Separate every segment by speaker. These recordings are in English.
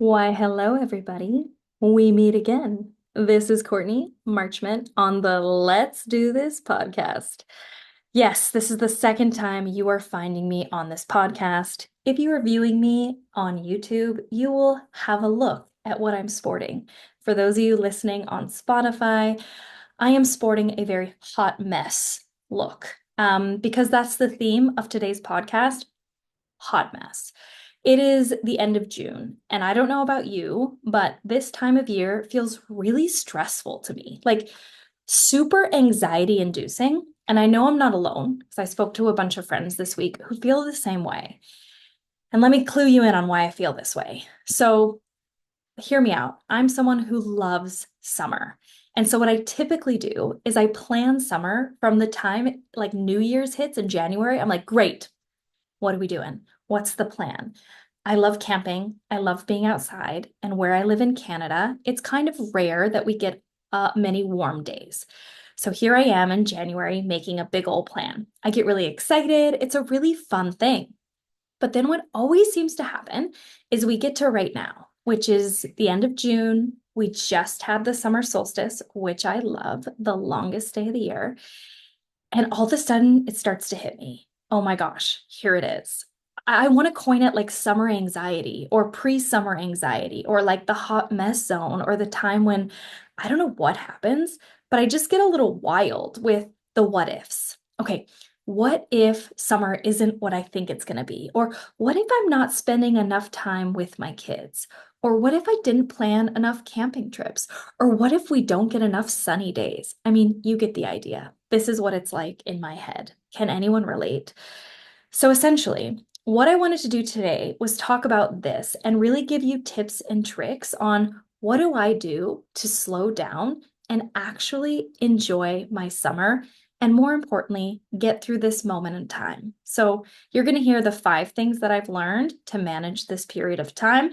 Speaker 1: Why, hello, everybody. We meet again. This is Courtney Marchment on the Let's Do This podcast. Yes, this is the second time you are finding me on this podcast. If you are viewing me on YouTube, you will have a look at what I'm sporting. For those of you listening on Spotify, I am sporting a very hot mess look because that's the theme of today's podcast, hot mess. It is the end of June, and I don't know about you, but this time of year feels really stressful to me, like super anxiety inducing. And I know I'm not alone because I spoke to a bunch of friends this week who feel the same way. And let me clue you in on why I feel this way. So, hear me out. I'm someone who loves summer. And so, what I typically do is I plan summer from the time like New Year's hits in January. I'm like, great, what are we doing? What's the plan? I love camping. I love being outside. And where I live in Canada, it's kind of rare that we get many warm days. So here I am in January making a big old plan. I get really excited. It's a really fun thing. But then what always seems to happen is we get to right now, which is the end of June. We just had the summer solstice, which I love, the longest day of the year. And all of a sudden, it starts to hit me. Oh my gosh, here it is. I want to coin it like summer anxiety or pre-summer anxiety or like the hot mess zone or the time when I don't know what happens, but I just get a little wild with the what ifs. Okay, what if summer isn't what I think it's going to be? Or what if I'm not spending enough time with my kids? Or what if I didn't plan enough camping trips? Or what if we don't get enough sunny days? I mean, you get the idea. This is what it's like in my head. Can anyone relate? So essentially, what I wanted to do today was talk about this and really give you tips and tricks on what do I do to slow down and actually enjoy my summer and more importantly, get through this moment in time. So you're going to hear the 5 things that I've learned to manage this period of time.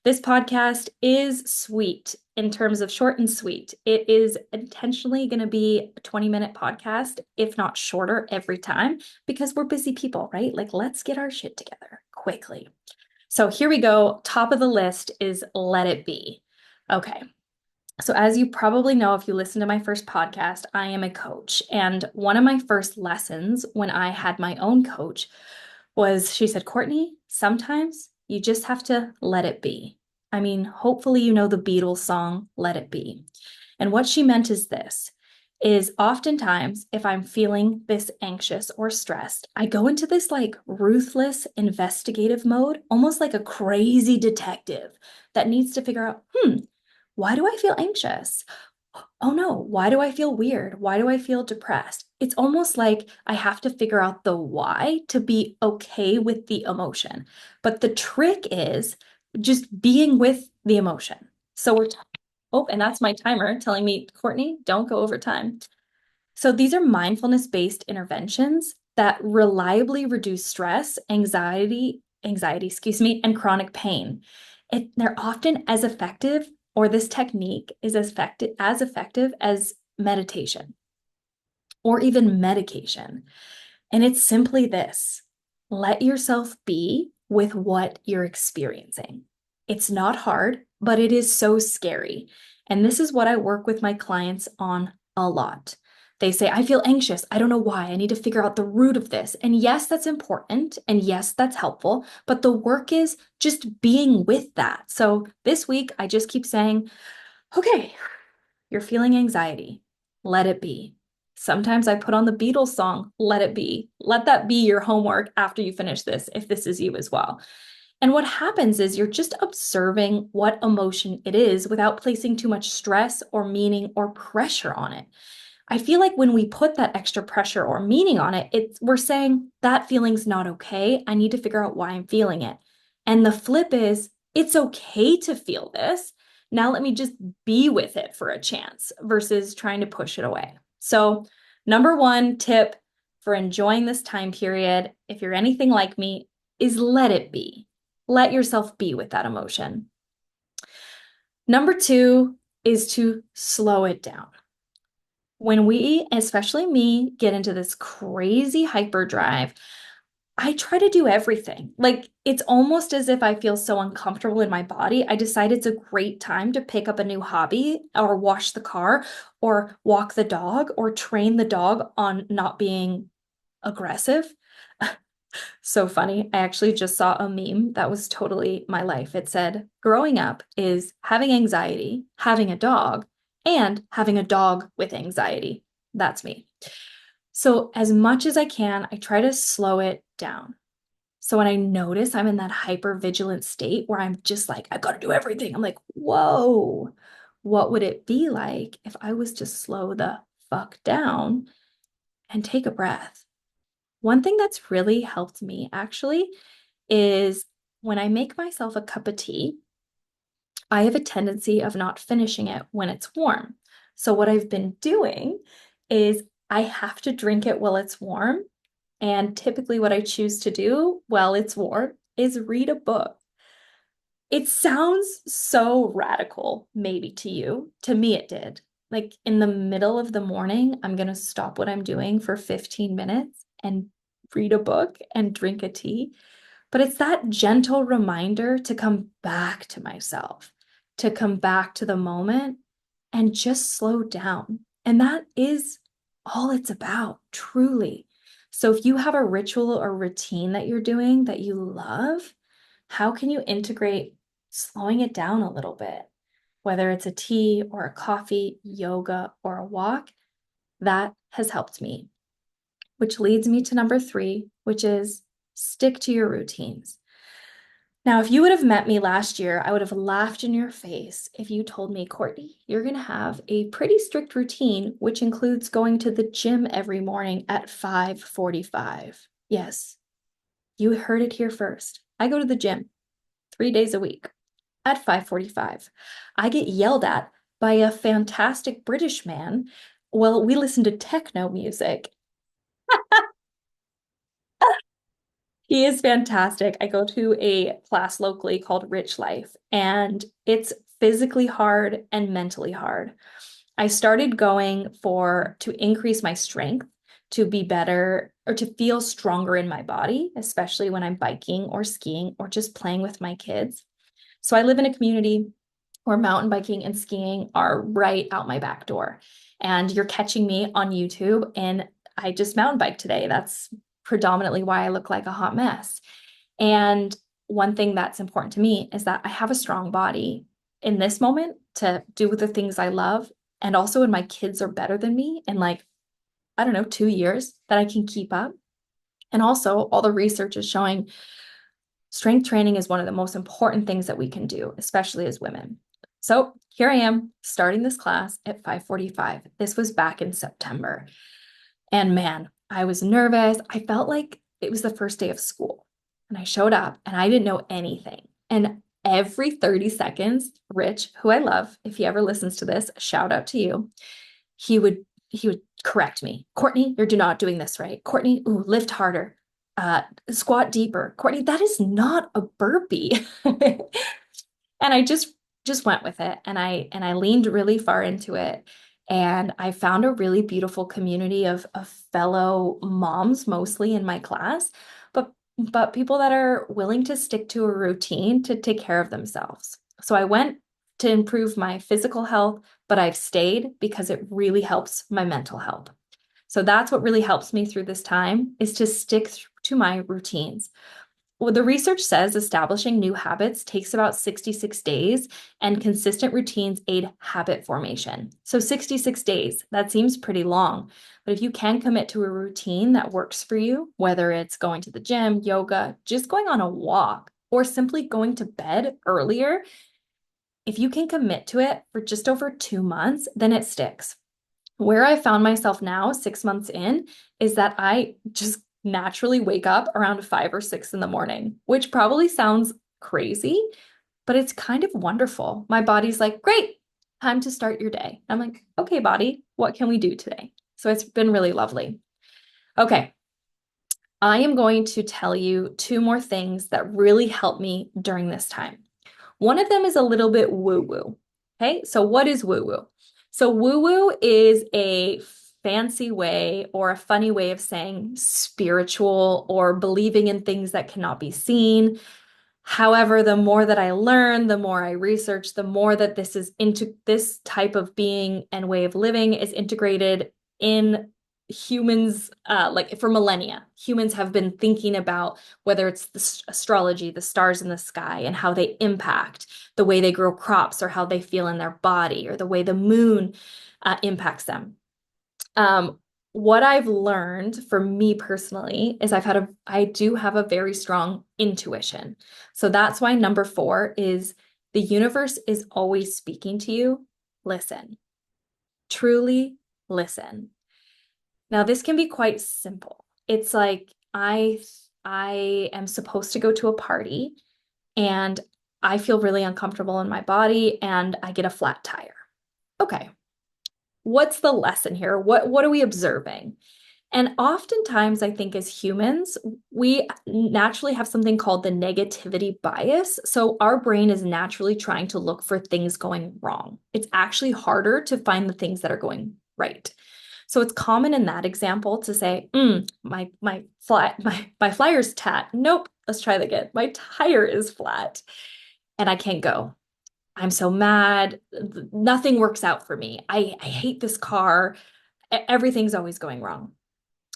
Speaker 1: This podcast is sweet in terms of short and sweet. It is intentionally going to be a 20-minute podcast, if not shorter every time, because we're busy people, right? Like, let's get our shit together quickly. So here we go. Top of the list is let it be. Okay. So, as you probably know, if you listen to my first podcast, I am a coach. And one of my first lessons when I had my own coach was she said, Courtney, sometimes you just have to let it be. I mean, hopefully you know the Beatles song, Let It Be. And what she meant is this is oftentimes if I'm feeling this anxious or stressed, I go into this like ruthless investigative mode, almost like a crazy detective that needs to figure out, why do I feel anxious? Oh no, why do I feel weird? Why do I feel depressed? It's almost like I have to figure out the why to be okay with the emotion. But the trick is just being with the emotion. So oh, and that's my timer telling me, Courtney, don't go over time. So these are mindfulness-based interventions that reliably reduce stress, excuse me, and chronic pain. They're often as effective, or this technique is as effective as meditation or even medication. And it's simply this: let yourself be with what you're experiencing. It's not hard, but it is so scary. And this is what I work with my clients on a lot. They say, I feel anxious. I don't know why. I need to figure out the root of this. And yes, that's important. And yes, that's helpful. But the work is just being with that. So this week, I just keep saying, okay, you're feeling anxiety. Let it be. Sometimes I put on the Beatles song, Let It Be. Let that be your homework after you finish this, if this is you as well. And what happens is you're just observing what emotion it is without placing too much stress or meaning or pressure on it. I feel like when we put that extra pressure or meaning on it, we're saying that feeling's not okay. I need to figure out why I'm feeling it. And the flip is it's okay to feel this. Now let me just be with it for a chance versus trying to push it away. So, number one tip for enjoying this time period, if you're anything like me, is let it be. Let yourself be with that emotion. Number two is to slow it down. When we, especially me, get into this crazy hyperdrive, I try to do everything. Like it's almost as if I feel so uncomfortable in my body. I decide it's a great time to pick up a new hobby or wash the car or walk the dog or train the dog on not being aggressive. So funny. I actually just saw a meme that was totally my life. It said, growing up is having anxiety, having a dog, and having a dog with anxiety. That's me. So, as much as I can, I try to slow it down. So, when I notice I'm in that hyper vigilant state where I'm just like, I gotta do everything, I'm like, whoa, what would it be like if I was to slow the fuck down and take a breath? One thing that's really helped me actually is when I make myself a cup of tea, I have a tendency of not finishing it when it's warm. So, what I've been doing is I have to drink it while it's warm. And typically, what I choose to do while it's warm is read a book. It sounds so radical, maybe to you. To me, it did. Like in the middle of the morning, I'm going to stop what I'm doing for 15 minutes and read a book and drink a tea. But it's that gentle reminder to come back to myself, to come back to the moment and just slow down. And that is all it's about, truly. So if you have a ritual or routine that you're doing that you love, how can you integrate slowing it down a little bit? Whether it's a tea or a coffee, yoga, or a walk, that has helped me. Which leads me to number 3, which is stick to your routines. Now, if you would have met me last year, I would have laughed in your face if you told me, Courtney, you're going to have a pretty strict routine, which includes going to the gym every morning at 5:45. Yes, you heard it here first. I go to the gym 3 days a week at 5:45. I get yelled at by a fantastic British man while we listen to techno music. He is fantastic. I go to a class locally called Rich Life, and it's physically hard and mentally hard. I started going for to increase my strength, to be better or to feel stronger in my body, especially when I'm biking or skiing or just playing with my kids. So I live in a community where mountain biking and skiing are right out my back door. And you're catching me on YouTube, and I just mountain bike today. That's predominantly why I look like a hot mess. And one thing that's important to me is that I have a strong body in this moment to do the things I love. And also when my kids are better than me in like, I don't know, 2 years that I can keep up. And also all the research is showing strength training is one of the most important things that we can do, especially as women. So here I am starting this class at 5:45. This was back in September. And man, I was nervous. I felt like it was the first day of school. And I showed up and I didn't know anything. And every 30 seconds, Rich, who I love, if he ever listens to this, shout out to you, he would correct me. Courtney, you're not doing this right. Courtney, ooh, lift harder. Squat deeper. Courtney, that is not a burpee. And I just went with it and I leaned really far into it. And I found a really beautiful community of fellow moms, mostly in my class, but people that are willing to stick to a routine to take care of themselves. So I went to improve my physical health, but I've stayed because it really helps my mental health. So that's what really helps me through this time is to stick to my routines. Well, the research says establishing new habits takes about 66 days, and consistent routines aid habit formation. So 66 days, that seems pretty long. But if you can commit to a routine that works for you, whether it's going to the gym, yoga, just going on a walk, or simply going to bed earlier, if you can commit to it for just over 2 months, then it sticks. Where I found myself now, 6 months in, is that I just naturally wake up around 5 or 6 in the morning, which probably sounds crazy, but it's kind of wonderful. My body's like, great, time to start your day. I'm like, okay, body, what can we do today? So it's been really lovely. Okay, I am going to tell you 2 more things that really helped me during this time. One of them is a little bit woo-woo. Okay, so what is woo-woo? So woo-woo is a fancy way or a funny way of saying spiritual or believing in things that cannot be seen. However, the more that I learn, the more I research, the more that this is into this type of being and way of living is integrated in humans, like for millennia. Humans have been thinking about whether it's the astrology, the stars in the sky, and how they impact the way they grow crops or how they feel in their body or the way the moon impacts them. Um, what I've learned for me personally is I do have a very strong intuition. So that's why number 4 is the universe is always speaking to you. Listen, truly listen. Now, this can be quite simple. It's like I am supposed to go to a party and I feel really uncomfortable in my body and I get a flat tire. Okay, what's the lesson here? What are we observing? And oftentimes, I think as humans, we naturally have something called the negativity bias. So our brain is naturally trying to look for things going wrong. It's actually harder to find the things that are going right. So it's common in that example to say, my flyer's tat. Nope, let's try that again. My tire is flat and I can't go. I'm so mad. Nothing works out for me. I hate this car. Everything's always going wrong.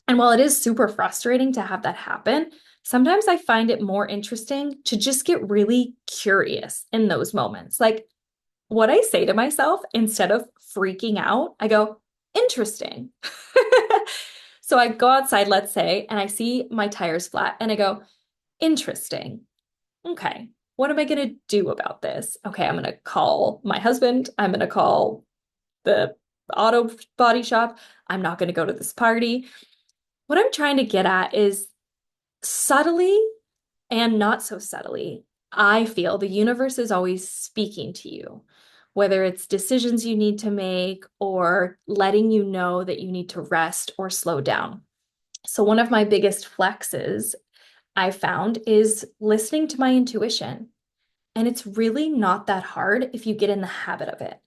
Speaker 1: And while it is super frustrating to have that happen, sometimes I find it more interesting to just get really curious in those moments. Like what I say to myself, instead of freaking out, I go, interesting. So I go outside, let's say, and I see my tires flat and I go, interesting. Okay, what am I going to do about this? Okay, I'm going to call my husband. I'm going to call the auto body shop. I'm not going to go to this party. What I'm trying to get at is subtly and not so subtly, I feel the universe is always speaking to you, whether it's decisions you need to make or letting you know that you need to rest or slow down. So, one of my biggest flexes I found is listening to my intuition. And it's really not that hard if you get in the habit of it.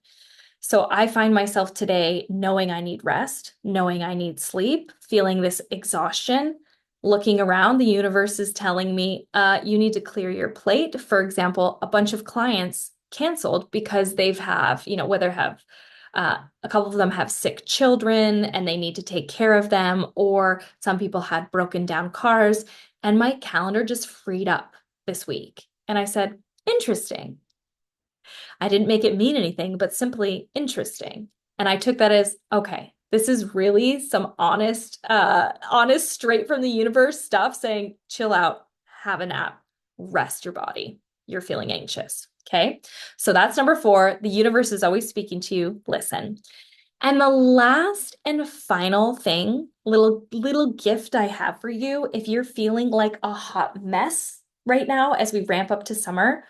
Speaker 1: So I find myself today knowing I need rest, knowing I need sleep, feeling this exhaustion, looking around, the universe is telling me, you need to clear your plate. For example, a bunch of clients canceled because they've have, whether have a couple of them have sick children and they need to take care of them, or some people had broken down cars. And my calendar just freed up this week. And I said, interesting. I didn't make it mean anything, but simply interesting. And I took that as, okay, this is really some honest, straight from the universe stuff saying, chill out, have a nap, rest your body. You're feeling anxious. Okay. So that's number 4. The universe is always speaking to you. Listen. And the last and final thing, little gift I have for you, if you're feeling like a hot mess right now as we ramp up to summer,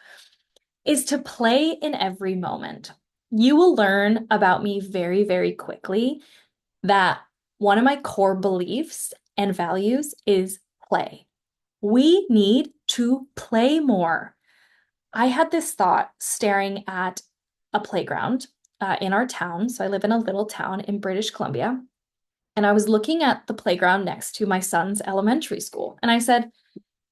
Speaker 1: is to play in every moment. You will learn about me very, very quickly that one of my core beliefs and values is play. We need to play more. I had this thought staring at a playground in our town. So I live in a little town in British Columbia. And I was looking at the playground next to my son's elementary school. And I said,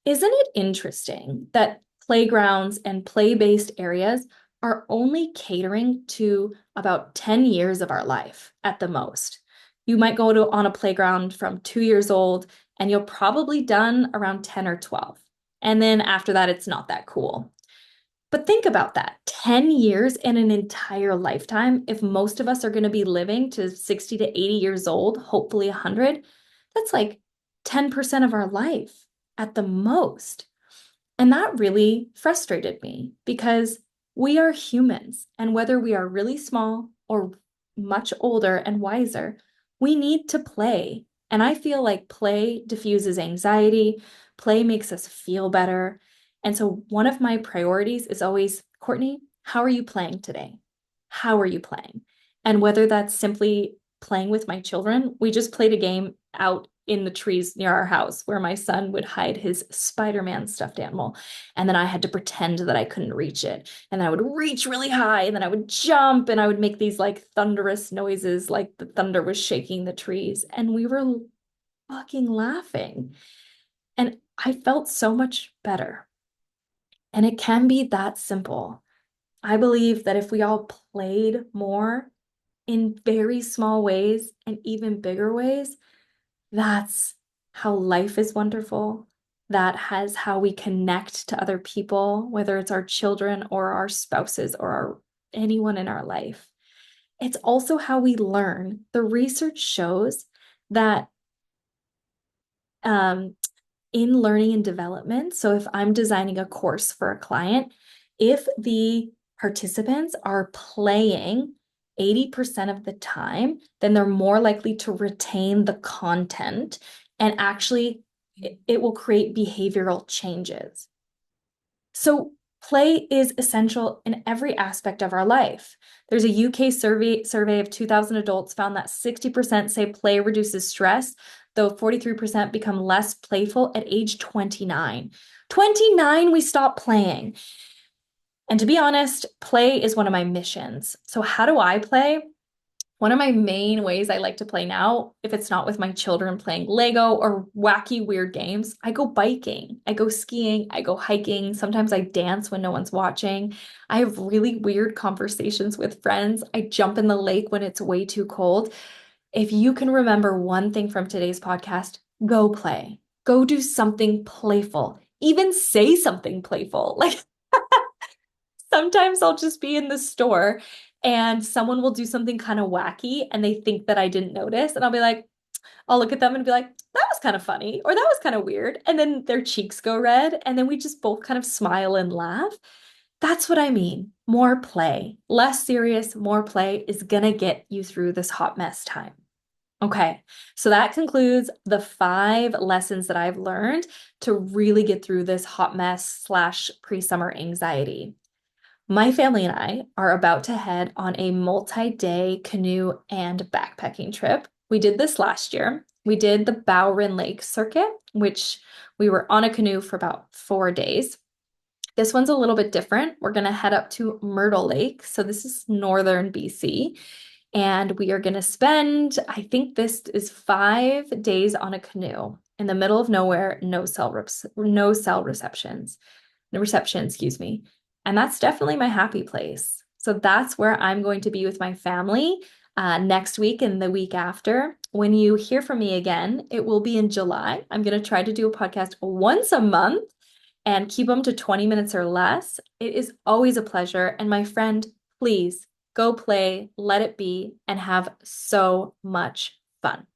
Speaker 1: isn't it interesting that playgrounds and play-based areas are only catering to about 10 years of our life at the most? You might go to on a playground from 2 years old and you're probably done around 10 or 12. And then after that, it's not that cool. But think about that, 10 years in an entire lifetime. If most of us are going to be living to 60 to 80 years old, hopefully 100, that's like 10% of our life at the most. And that really frustrated me because we are humans. And whether we are really small or much older and wiser, we need to play. And I feel like play diffuses anxiety, play makes us feel better. And so one of my priorities is always, Courtney, how are you playing today? How are you playing? And whether that's simply playing with my children, we just played a game out in the trees near our house where my son would hide his Spider-Man stuffed animal. And then I had to pretend that I couldn't reach it. And then I would reach really high and then I would jump and I would make these like thunderous noises like the thunder was shaking the trees. And we were fucking laughing. And I felt so much better. And it can be that simple. I believe that if we all played more in very small ways and even bigger ways, that's how life is wonderful. That has how we connect to other people, whether it's our children or our spouses or anyone in our life. It's also how we learn. The research shows that um, in learning and development, so if I'm designing a course for a client, if the participants are playing 80% of the time, then they're more likely to retain the content and actually it will create behavioral changes. So play is essential in every aspect of our life. There's a UK survey of 2,000 adults found that 60% say play reduces stress, though 43% become less playful at age 29. 29, we stop playing. And to be honest, play is one of my missions. So how do I play? One of my main ways I like to play now, if it's not with my children playing Lego or wacky, weird games, I go biking, I go skiing, I go hiking. Sometimes I dance when no one's watching. I have really weird conversations with friends. I jump in the lake when it's way too cold. If you can remember one thing from today's podcast, go play. Go do something playful. Even say something playful. Like sometimes I'll just be in the store and someone will do something kind of wacky and they think that I didn't notice. And I'll be like, I'll look at them and be like, that was kind of funny or that was kind of weird. And then their cheeks go red and then we just both kind of smile and laugh. That's what I mean. More play, less serious, more play is going to get you through this hot mess time. Okay, so that concludes the 5 lessons that I've learned to really get through this hot mess slash pre-summer anxiety. My family and I are about to head on a multi-day canoe and backpacking trip. We did this last year. We did the Bowrin Lake circuit, which we were on a canoe for about 4 days. This one's a little bit different. We're going to head up to Myrtle Lake. So this is northern BC. And we are going to spend, I think this is 5 days on a canoe in the middle of nowhere, no cell receptions, no reception, excuse me. And that's definitely my happy place. So that's where I'm going to be with my family next week and the week after. When you hear from me again, it will be in July. I'm going to try to do a podcast once a month and keep them to 20 minutes or less. It is always a pleasure. And my friend, please go play, let it be, and have so much fun.